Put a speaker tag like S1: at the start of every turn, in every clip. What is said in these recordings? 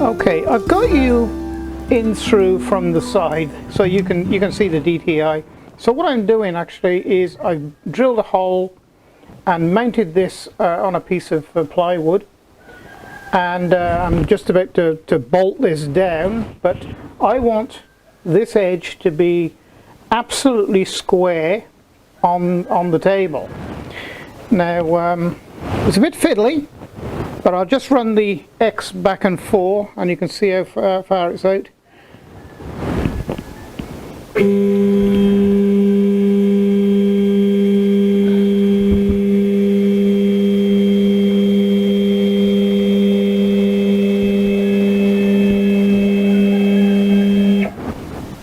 S1: Okay, I've got you in through from the side so you can see the DTI. So what I'm doing actually is I've drilled a hole and mounted this on a piece of plywood, and I'm just about to bolt this down, but I want this edge to be absolutely square on the table. Now it's a bit fiddly, but I'll just run the X back and forth and you can see how far it's out.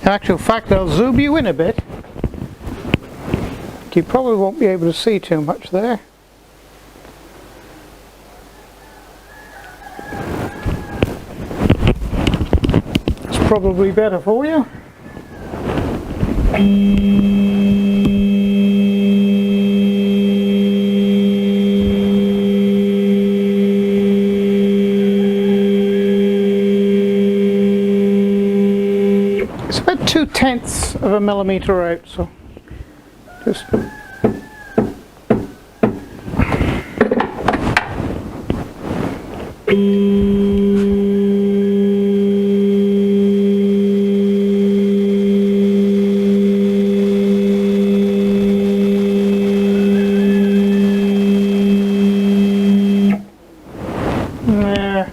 S1: In actual fact, I'll zoom you in a bit. You probably won't be able to see too much there. It's probably better for you. It's about 0.2 of a millimeter out, so just yeah,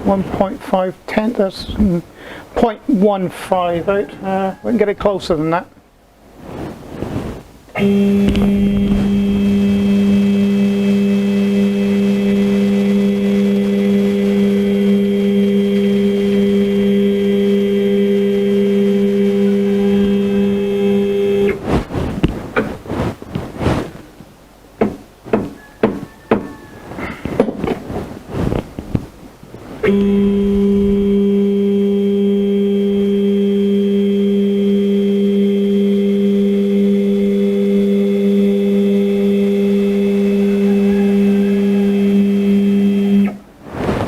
S1: 1.5 that's 0.15 out. We can get it closer than that.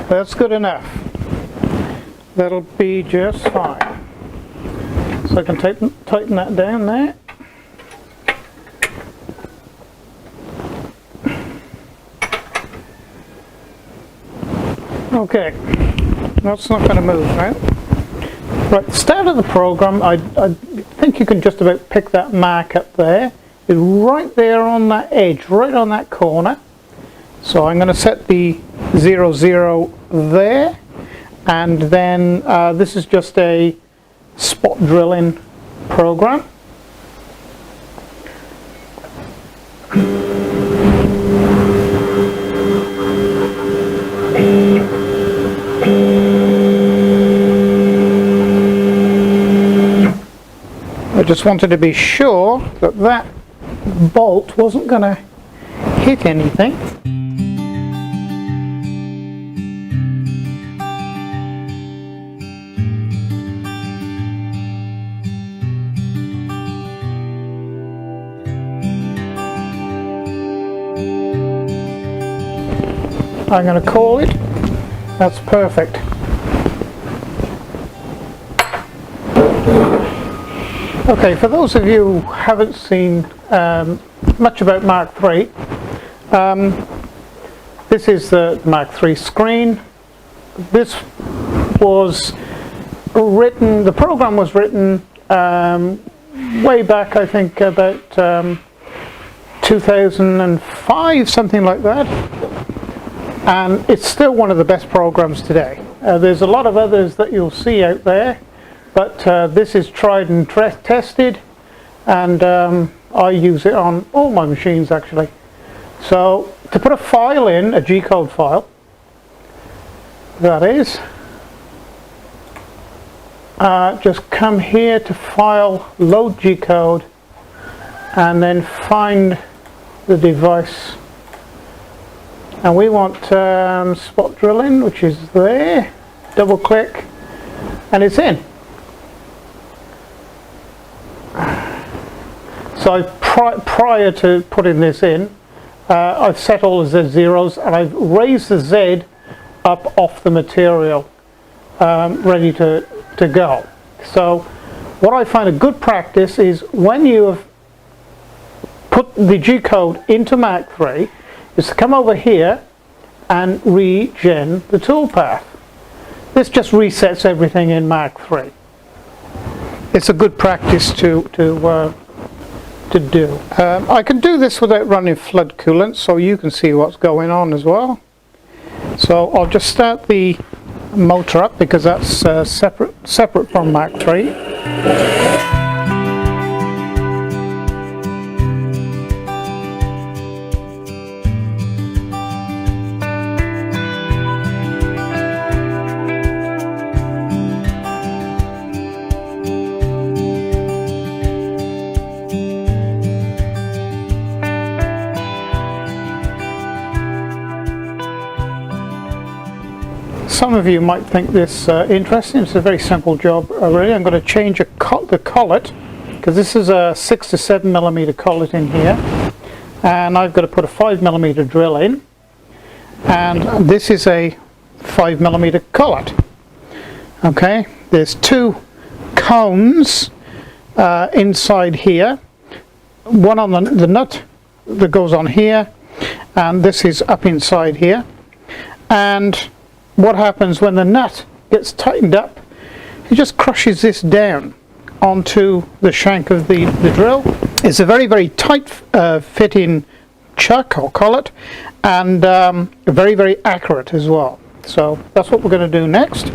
S1: That's good enough. That'll be just fine. So I can tighten that down there. Okay, that's not going to move, right? Right, the start of the program, I think you can just about pick that mark up there. It's right there on that edge, right on that corner. So I'm going to set the 0, 0 there, and then this is just a spot drilling program. I just wanted to be sure that that bolt wasn't going to hit anything. I'm going to call it. That's perfect. Okay, for those of you who haven't seen much about Mark III, this is the Mark III screen. This was written, the program was written way back, I think about 2005, something like that. And it's still one of the best programs today. There's a lot of others that you'll see out there, but this is tried and tested, and I use it on all my machines actually. So to put a file in, a G-code file, that is, just come here to File, Load G-code, and then find the device. And we want spot drilling, which is there. Double click, and it's in. So prior to putting this in, I've set all the Z zeros, and I've raised the Z up off the material. ready to go. So what I find a good practice is when you have put the G-code into Mach 3 is to come over here and regen the toolpath. This just resets everything in Mach 3. It's a good practice to do. I can do this without running flood coolant, so you can see what's going on as well. So I'll just start the motor up because that's separate from Mach 3. Some of you might think this interesting. It's a very simple job really. I'm going to change the collet because this is a 6 to 7 millimeter collet in here, and I've got to put a 5 millimeter drill in, and this is a 5 millimeter collet. Okay, there's two cones inside here, one on the nut that goes on here, and this is up inside here. And what happens when the nut gets tightened up, it just crushes this down onto the shank of the drill. It's a very, very tight fitting chuck or collet, and very, very accurate as well. So that's what we're going to do next.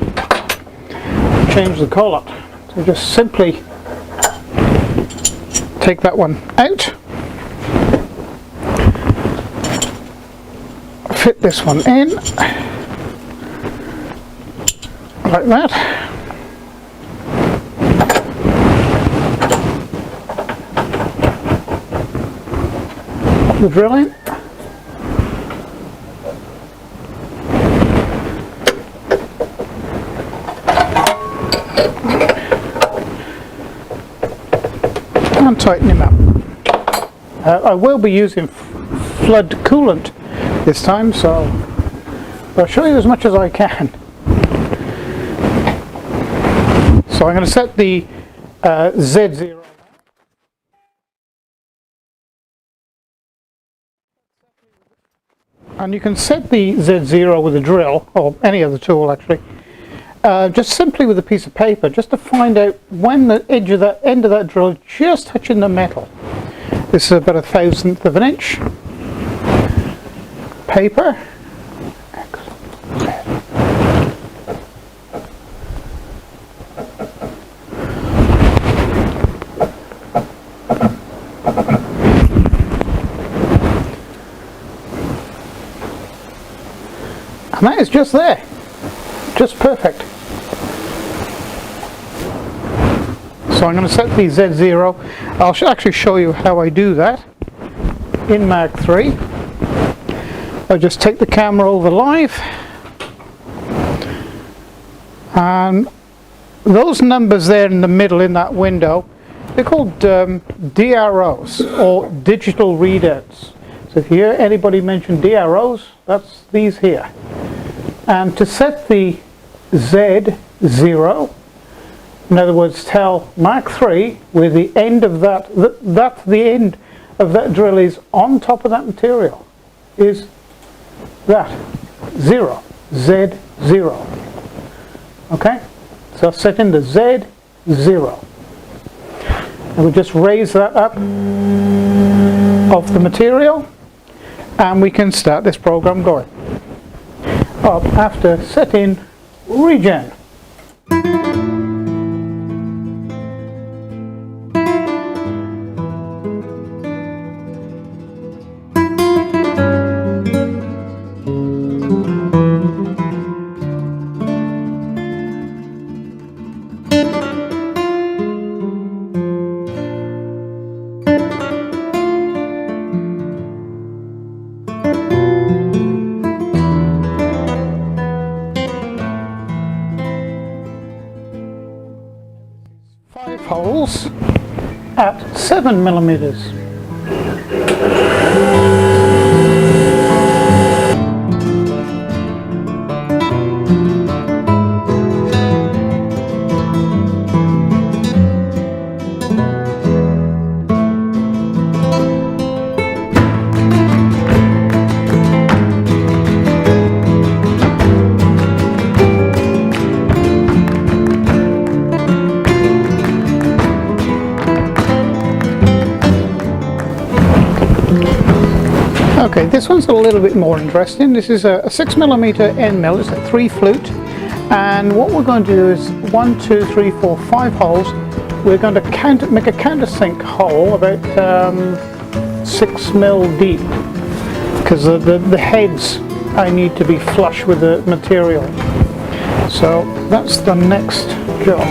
S1: Change the collet. So just simply take that one out, fit this one in like that. Pop the drill in. And tighten him up. I will be using flood coolant this time, so I'll show you as much as I can. So I'm going to set the Z0. And you can set the Z0 with a drill, or any other tool actually, just simply with a piece of paper, just to find out when the edge of that end of that drill is just touching the metal. This is about 1/1000th of an inch. Paper. And that is just there, just perfect. So I'm going to set the Z0. I'll actually show you how I do that in Mach 3. I just take the camera over live, and those numbers there in the middle in that window, they're called DROs, or digital readouts. So if you hear anybody mention DROs, that's these here. And to set the Z0, in other words, tell Mach 3 where the end of the end of that drill is on top of that material, is that 0, Z0. Okay, so set in the Z0. And we just raise that up off the material, and we can start this program going. Up after setting regen. Holes at 7 millimeters. This one's a little bit more interesting. This is a 6mm end mill. It's a 3 flute, and what we're going to do is 1, 2, 3, 4, 5 holes. We're going to make a countersink hole about 6mm deep, because the heads I need to be flush with the material. So that's the next job.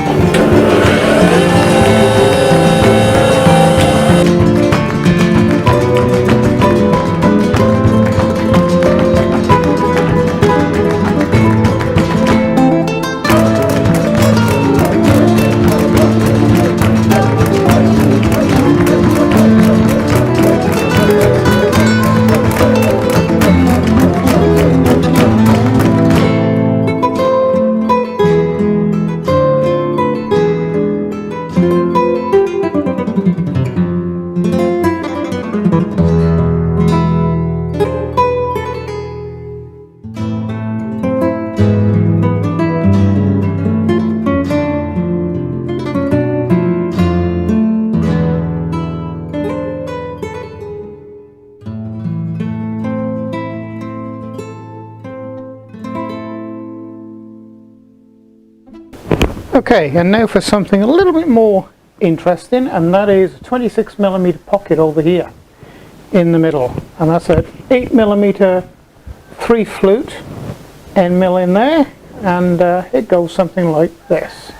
S1: Okay, and now for something a little bit more interesting, and that is a 26mm pocket over here in the middle, and that's an 8mm 3 flute end mill in there, and it goes something like this.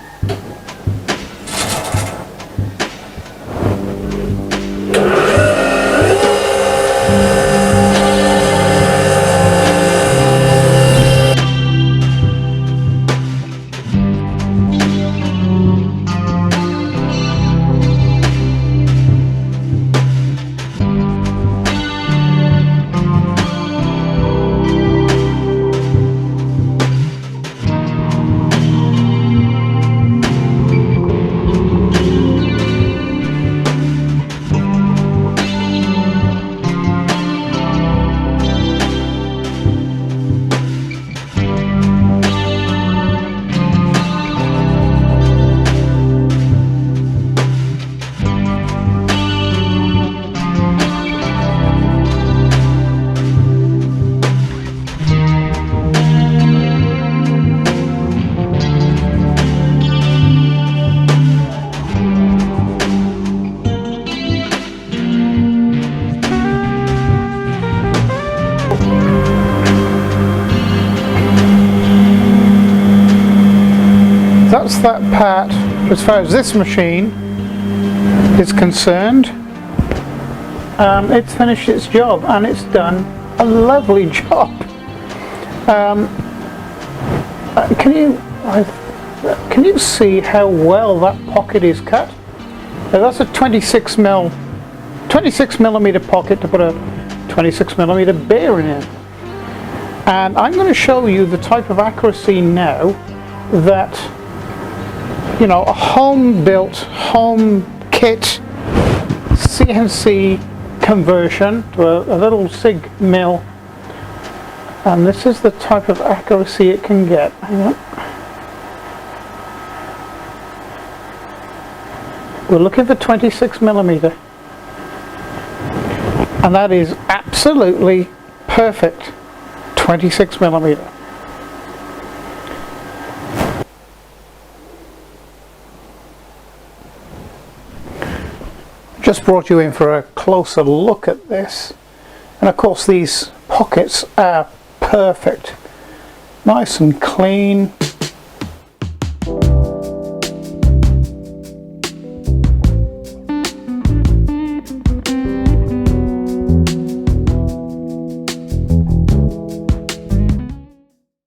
S1: That's that part as far as this machine is concerned. It's finished its job, and it's done a lovely job. Can you see how well that pocket is cut? Now that's a 26mm pocket to put a 26mm bearing in. And I'm going to show you the type of accuracy now that, you know, a home-built, home-kit CNC conversion to a little Sieg mill, and this is the type of accuracy it can get. Hang on. We're looking for 26mm, and that is absolutely perfect 26mm. Just brought you in for a closer look at this, and of course these pockets are perfect, nice and clean.